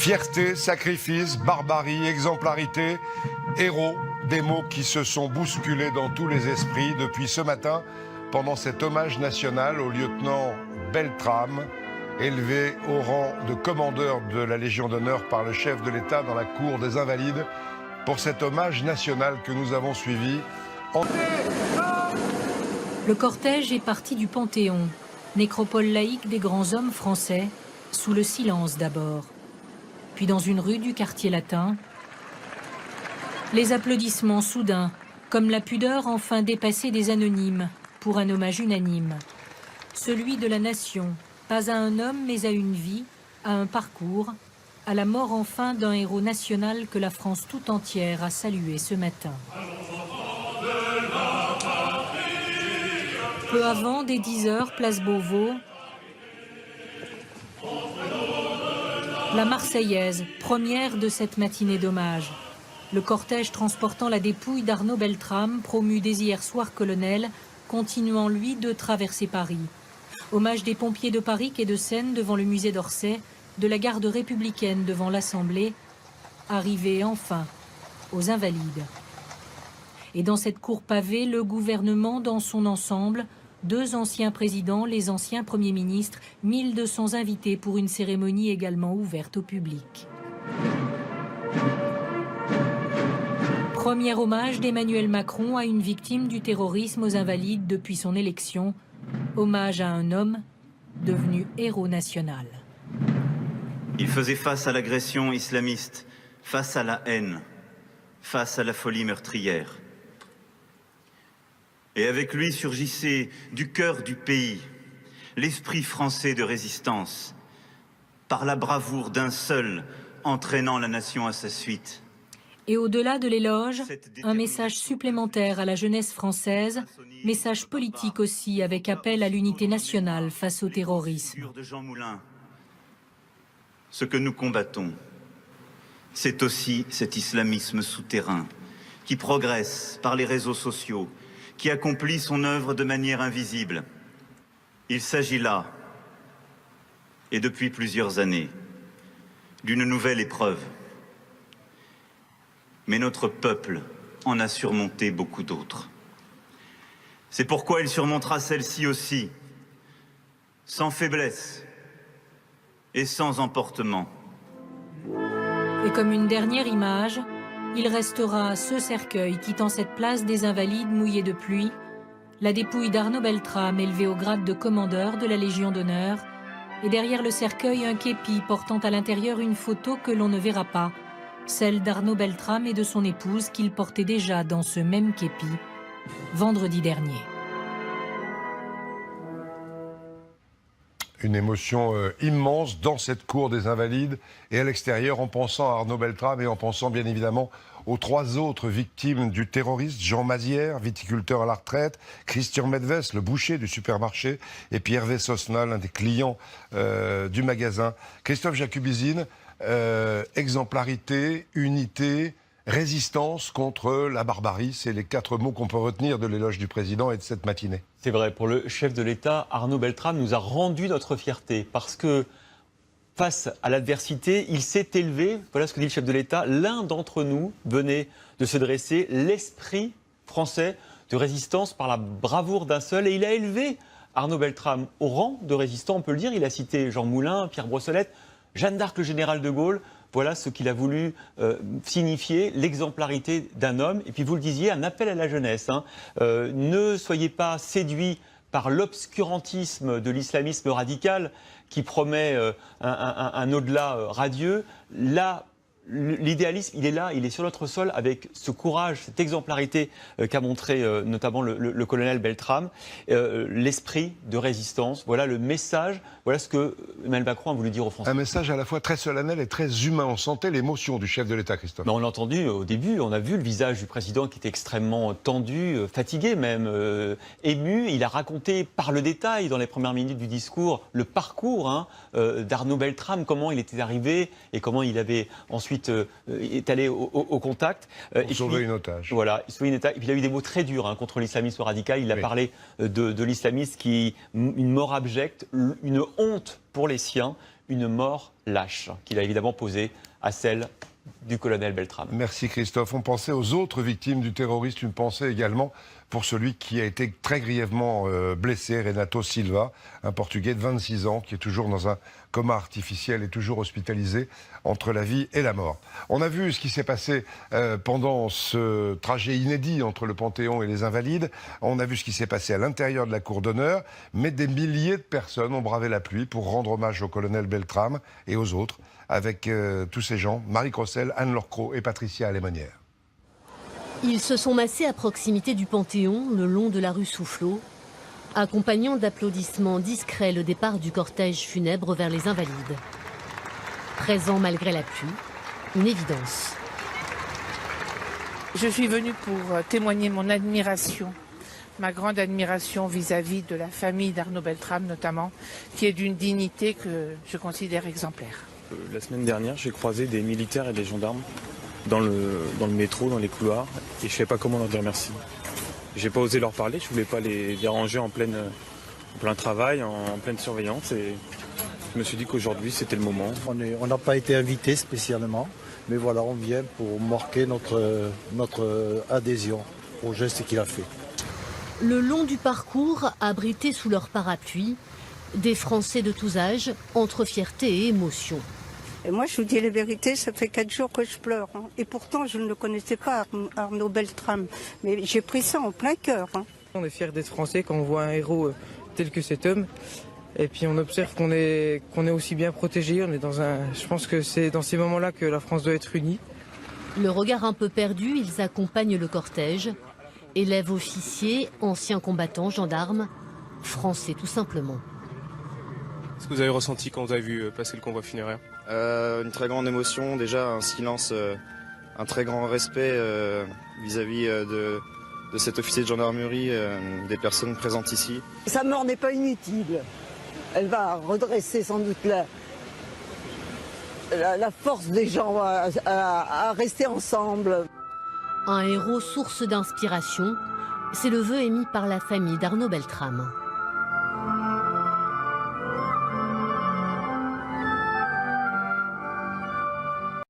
Fierté, sacrifice, barbarie, exemplarité, héros, des mots qui se sont bousculés dans tous les esprits depuis ce matin pendant cet hommage national au lieutenant Beltrame, élevé au rang de commandeur de la Légion d'honneur par le chef de l'État dans la cour des Invalides, pour cet hommage national que nous avons suivi. Le cortège est parti du Panthéon, nécropole laïque des grands hommes français, sous le silence d'abord. Puis dans une rue du quartier latin, les applaudissements soudains, comme la pudeur enfin dépassée des anonymes, pour un hommage unanime. Celui de la nation, pas à un homme mais à une vie, à un parcours, à la mort enfin d'un héros national que la France tout entière a salué ce matin. Peu avant, dès 10 h, place Beauvau, la Marseillaise, première de cette matinée d'hommage. Le cortège transportant la dépouille d'Arnaud Beltrame, promu dès hier soir colonel, continuant lui de traverser Paris. Hommage des pompiers de Paris et de Seine devant le musée d'Orsay, de la garde républicaine devant l'Assemblée, arrivé enfin aux Invalides. Et dans cette cour pavée, le gouvernement dans son ensemble, 2 anciens présidents, les anciens premiers ministres, 1200 invités pour une cérémonie également ouverte au public. Premier hommage d'Emmanuel Macron à une victime du terrorisme aux Invalides depuis son élection. Hommage à un homme devenu héros national. Il faisait face à l'agression islamiste, face à la haine, face à la folie meurtrière. Et avec lui surgissait du cœur du pays l'esprit français de résistance, par la bravoure d'un seul entraînant la nation à sa suite. Et au-delà de l'éloge, un message supplémentaire à la jeunesse française, message politique aussi, avec appel à l'unité nationale face au terrorisme. De Jean Moulin, ce que nous combattons, c'est aussi cet islamisme souterrain qui progresse par les réseaux sociaux, qui accomplit son œuvre de manière invisible. Il s'agit là, et depuis plusieurs années, d'une nouvelle épreuve. Mais notre peuple en a surmonté beaucoup d'autres. C'est pourquoi il surmontera celle-ci aussi, sans faiblesse et sans emportement. Et comme une dernière image, il restera ce cercueil quittant cette place des Invalides mouillée de pluie, la dépouille d'Arnaud Beltrame élevée au grade de commandeur de la Légion d'honneur, et derrière le cercueil un képi portant à l'intérieur une photo que l'on ne verra pas, celle d'Arnaud Beltrame et de son épouse qu'il portait déjà dans ce même képi, vendredi dernier. Une émotion immense dans cette cour des Invalides et à l'extérieur en pensant à Arnaud Beltrame et en pensant bien évidemment aux 3 autres victimes du terrorisme, Jean Mazière, viticulteur à la retraite, Christian Medves, le boucher du supermarché, et puis Hervé Sosnal, un des clients du magasin. Christophe Jacubizine, exemplarité, unité, résistance contre la barbarie, c'est les 4 mots qu'on peut retenir de l'éloge du président et de cette matinée. C'est vrai, pour le chef de l'État, Arnaud Beltrame nous a rendu notre fierté parce que face à l'adversité, il s'est élevé, voilà ce que dit le chef de l'État, l'un d'entre nous venait de se dresser, l'esprit français de résistance par la bravoure d'un seul, et il a élevé Arnaud Beltrame au rang de résistant, on peut le dire. Il a cité Jean Moulin, Pierre Brossolette, Jeanne d'Arc, le général de Gaulle. Voilà ce qu'il a voulu signifier, l'exemplarité d'un homme. Et puis vous le disiez, un appel à la jeunesse. Ne soyez pas séduits par l'obscurantisme de l'islamisme radical qui promet un au-delà radieux. Là, l'idéalisme, il est là, il est sur notre sol avec ce courage, cette exemplarité qu'a montré notamment le colonel Beltrame, l'esprit de résistance. Voilà le message, voilà ce que Emmanuel Macron a voulu dire aux Français. Un message à la fois très solennel et très humain. On sentait l'émotion du chef de l'État, Christophe. Mais on l'a entendu au début, on a vu le visage du président qui était extrêmement tendu, fatigué même, ému. Il a raconté par le détail dans les premières minutes du discours le parcours d'Arnaud Beltrame, comment il était arrivé et comment il avait ensuite est allé au contact. Pour sauver une otage. Voilà, sauver une otage. Et puis il a eu des mots très durs contre l'islamisme radical. Il a parlé de l'islamisme qui une mort abjecte, une honte pour les siens, une mort lâche, qu'il a évidemment posée à celle du colonel Beltrame. Merci Christophe. On pensait aux autres victimes du terroriste, une pensée également pour celui qui a été très grièvement blessé, Renato Silva, un Portugais de 26 ans qui est toujours dans un coma artificiel et toujours hospitalisé entre la vie et la mort. On a vu ce qui s'est passé pendant ce trajet inédit entre le Panthéon et les Invalides. On a vu ce qui s'est passé à l'intérieur de la cour d'honneur, mais des milliers de personnes ont bravé la pluie pour rendre hommage au colonel Beltrame et aux autres, avec tous ces gens, Marie Crossel, Anne-Laure Cros et Patricia Alémonière. Ils se sont massés à proximité du Panthéon, le long de la rue Soufflot, accompagnant d'applaudissements discrets le départ du cortège funèbre vers les Invalides. Présent malgré la pluie, une évidence. Je suis venue pour témoigner mon admiration, ma grande admiration vis-à-vis de la famille d'Arnaud Beltrame notamment, qui est d'une dignité que je considère exemplaire. La semaine dernière, j'ai croisé des militaires et des gendarmes dans le métro, dans les couloirs, et je ne savais pas comment leur dire merci. J'ai pas osé leur parler, je voulais pas les déranger en plein travail, en pleine surveillance, et je me suis dit qu'aujourd'hui c'était le moment. On n'a pas été invité spécialement, mais voilà, on vient pour marquer notre adhésion au geste qu'il a fait. Le long du parcours, abrités sous leur parapluie, des Français de tous âges, entre fierté et émotion. Et moi, je vous dis la vérité, ça fait 4 jours que je pleure. Hein. Et pourtant, je ne le connaissais pas, Arnaud Beltrame. Mais j'ai pris ça en plein cœur. Hein. On est fiers d'être Français quand on voit un héros tel que cet homme. Et puis on observe qu'on est aussi bien protégé. Je pense que c'est dans ces moments-là que la France doit être unie. Le regard un peu perdu, ils accompagnent le cortège. Élèves, officiers, anciens combattants, gendarmes, Français tout simplement. Qu'est-ce que vous avez ressenti quand vous avez vu passer le convoi funéraire ? Une très grande émotion, déjà un silence, un très grand respect vis-à-vis de cet officier de gendarmerie, des personnes présentes ici. Sa mort n'est pas inutile. Elle va redresser sans doute la force des gens à rester ensemble. Un héros source d'inspiration, c'est le vœu émis par la famille d'Arnaud Beltrame.